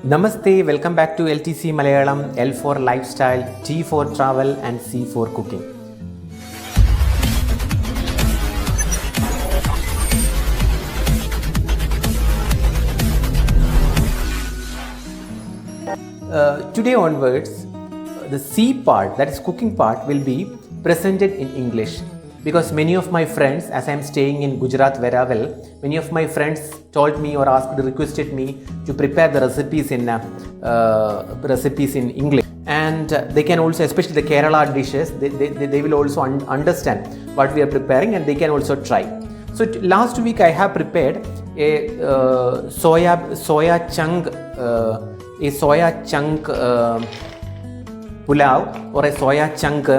Namaste, welcome back to LTC Malayalam, L for Lifestyle, T for Travel and C for Cooking. Today onwards, the C part, that is cooking part, will be presented in English. Because many of my friends, as I am staying in Gujarat, Veravel, many of my friends told me or requested me to prepare the recipes in English. And they can also, especially the Kerala dishes, they will also understand what we are preparing and they can also try. So last week I have prepared a soya chunk pulao or a soya chunk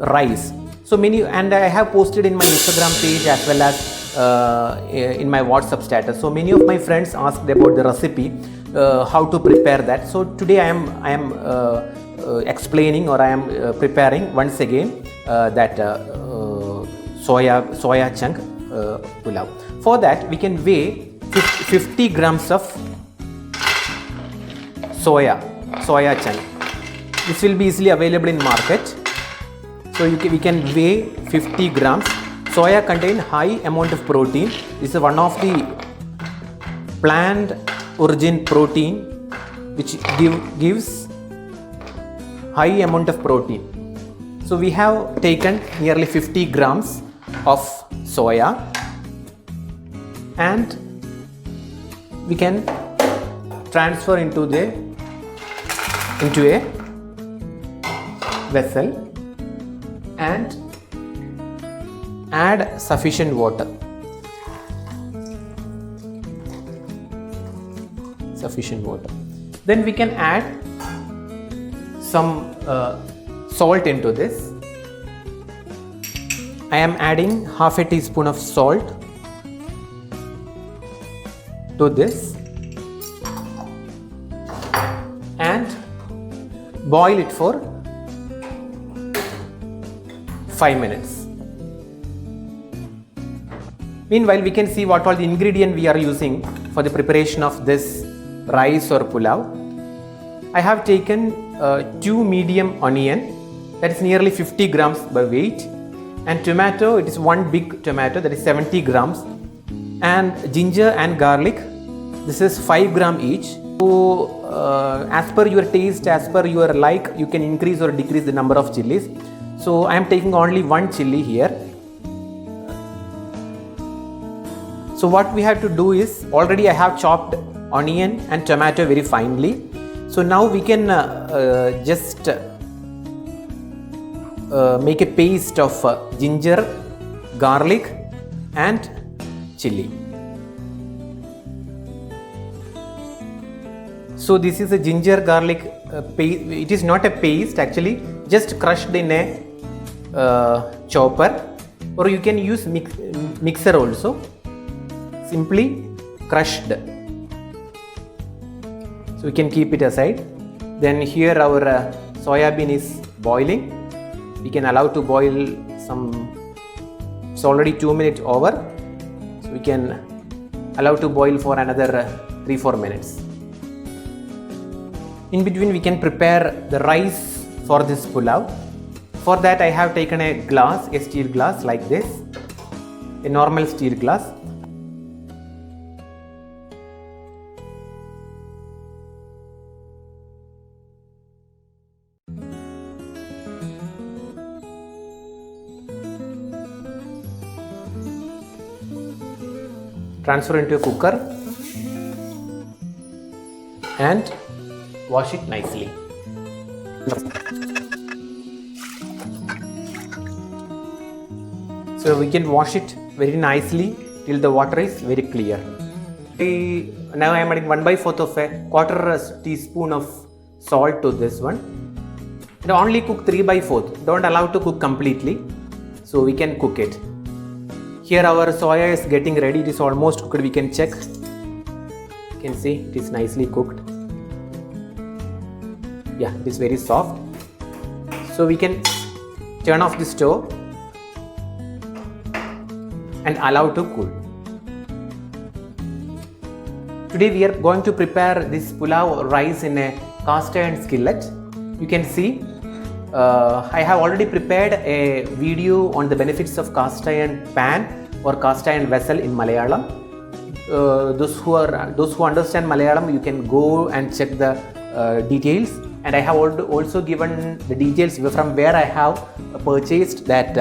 rice. So many, and I have posted in my Instagram page as well as in my WhatsApp status. So many of my friends asked about the recipe, how to prepare that. So today I am explaining, or I am preparing once again that soya chunk pulao. For that we can weigh 50 grams of soya chunk. This will be easily available in market. So we can weigh 50 grams. Soya contains high amount of protein. This is one of the plant origin protein which gives high amount of protein. So we have taken nearly 50 grams of soya and we can transfer into a vessel and add sufficient water. Then we can add some salt into this. I am adding half a teaspoon of salt to this and boil it for 5 minutes. Meanwhile, we can see what all the ingredient we are using for the preparation of this rice or pulao. I have taken 2 medium onion, that is nearly 50 grams by weight, and tomato, it is 1 big tomato, that is 70 grams, and ginger and garlic, this is 5 gram each. So as per your taste, as per your like, you can increase or decrease the number of chilies. So I am taking only 1 chili here. So what we have to do is, already I have chopped onion and tomato very finely. So now we can just make a paste of ginger, garlic and chili. So this is a ginger garlic paste. It is not a paste actually, just crushed in a chopper, or you can use mixer also, simply crushed. So we can keep it aside. Then here our soya bean is boiling. We can allow to boil it's already 2 minutes over. So we can allow to boil for another 3-4 minutes. In between we can prepare the rice for this pulao. For that I have taken a steel glass like this, a normal steel glass. Transfer into a cooker and wash it nicely. So we can wash it very nicely till the water is very clear. Now I am adding 1/4 of a quarter teaspoon of salt to this one. And only cook 3/4. Don't allow to cook completely. So we can cook it. Here our soya is getting ready. It is almost cooked. We can check. You can see it is nicely cooked. Yeah, it is very soft. So we can turn off the stove and allow to cool. Today we are going to prepare this pulao rice in a cast iron skillet. You can see I have already prepared a video on the benefits of cast iron pan or cast iron vessel in Malayalam. Those who understand Malayalam, you can go and check the details. And I have also given the details from where I have purchased that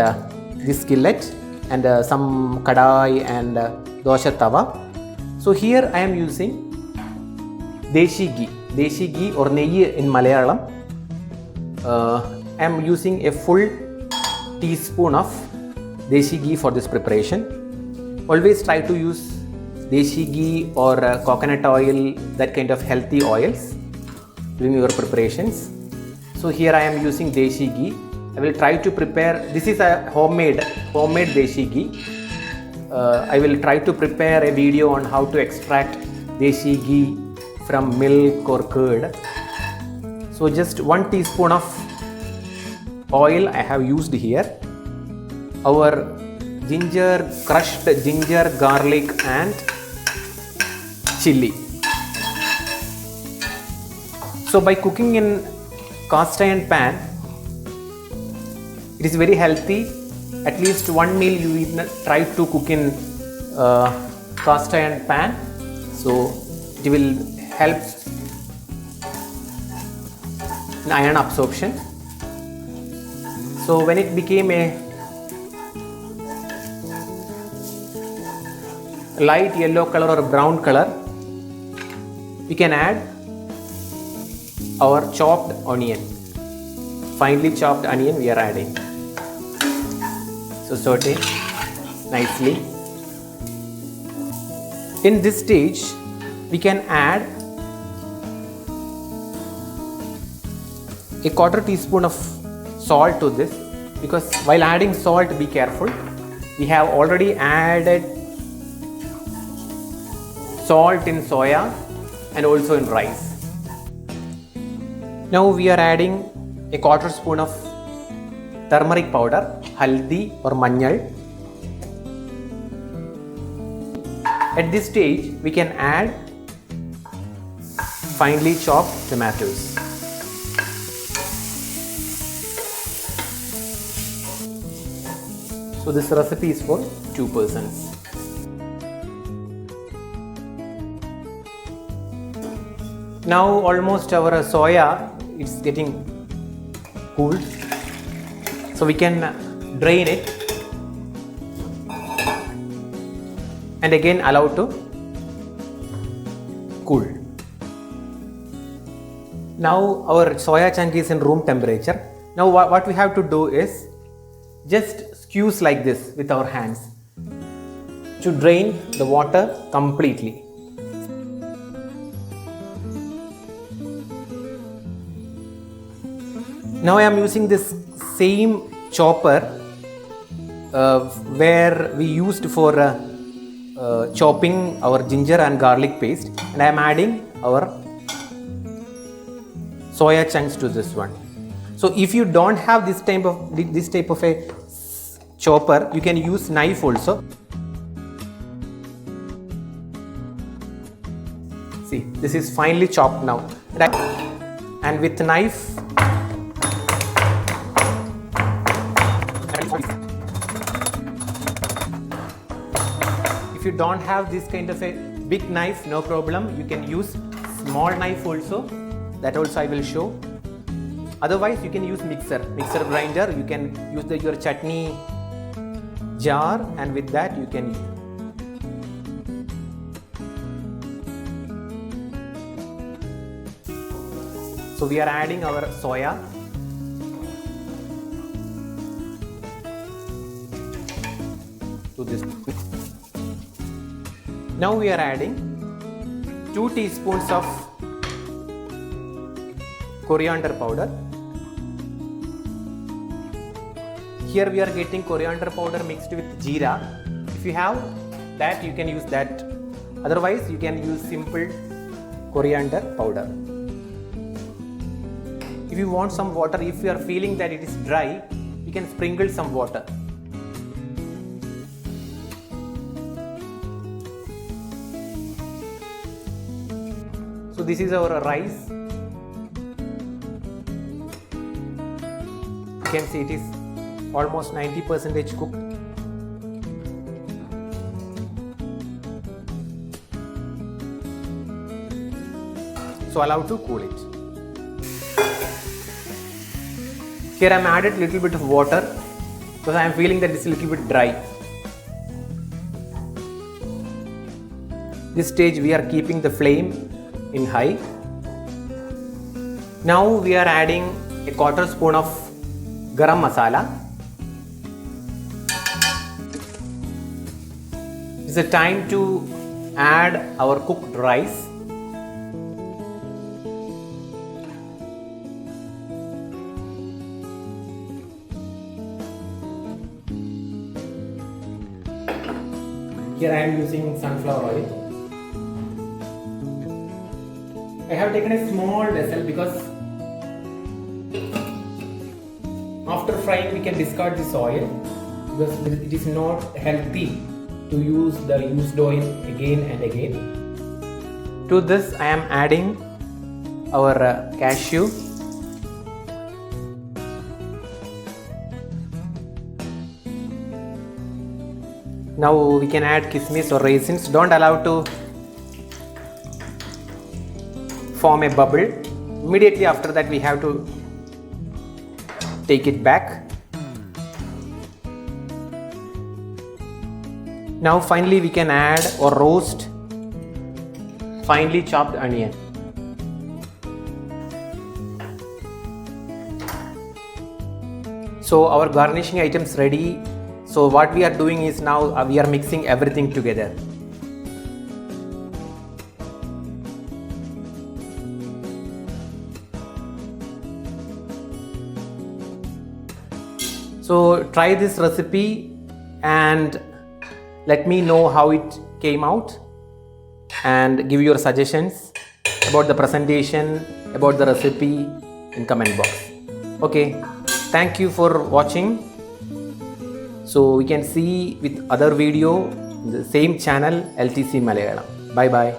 this skillet and some kadai and dosha tawa. So here I am using deshi ghee or neyi in Malayalam. I am using a full teaspoon of deshi ghee for this preparation. Always try to use deshi ghee or coconut oil, that kind of healthy oils during your preparations. So here I am using deshi ghee. I will try to prepare, this is a homemade deshi ghee. I will try to prepare a video on how to extract deshi ghee from milk or curd. So just 1 teaspoon of oil I have used here. Our crushed ginger, garlic and chili. So by cooking in cast iron pan, it is very healthy. At least one meal you try to cook in cast iron pan. So it will help in iron absorption. So when it became a light yellow color or brown color, we can add our chopped onion. Finely chopped onion we are adding. So saute nicely. In this stage, we can add a 1/4 teaspoon of salt to this, because while adding salt, be careful. We have already added salt in soya and also in rice. Now we are adding a 1/4 spoon of turmeric powder, haldi or manjal. At this stage, we can add finely chopped tomatoes. So this recipe is for 2 persons. Now almost our soya is getting cooled. So we can drain it and again allow to cool. Now our soya chunk is in room temperature. Now what we have to do is just squeeze like this with our hands to drain the water completely. Now I am using this same chopper where we used for chopping our ginger and garlic paste, and I am adding our soya chunks to this one. So if you don't have this type of a chopper, you can use knife also. See, this is finely chopped now, and with knife if you don't have this kind of a big knife, no problem, you can use small knife also, that also I will show. Otherwise you can use mixer grinder. You can use your chutney jar, and with that you can use. So we are adding our soya. To this. Now we are adding 2 teaspoons of coriander powder. Here we are getting coriander powder mixed with jeera. If you have that, you can use that. Otherwise, you can use simple coriander powder. If you want some water, if you are feeling that it is dry, you can sprinkle some water. So this is our rice. You can see it is almost 90% cooked. So allow to cool it. Here I am added little bit of water because I am feeling that it's a little bit dry. This stage we are keeping the flame in high. Now we are adding a quarter spoon of garam masala. It's the time to add our cooked rice. Here I am using sunflower oil. I have taken a small vessel because after frying we can discard this oil because it is not healthy to use the used oil again and again. To this I am adding our cashew. Now we can add kismis or raisins. Don't allow to form a bubble. Immediately after that we have to take it back. Now finally we can add or roast finely chopped onion. So our garnishing items ready. So what we are doing is now we are mixing everything together. So try this recipe and let me know how it came out and give your suggestions about the presentation, about the recipe in comment box. Okay, thank you for watching. So we can see with other video in the same channel LTC Malayalam. Bye bye.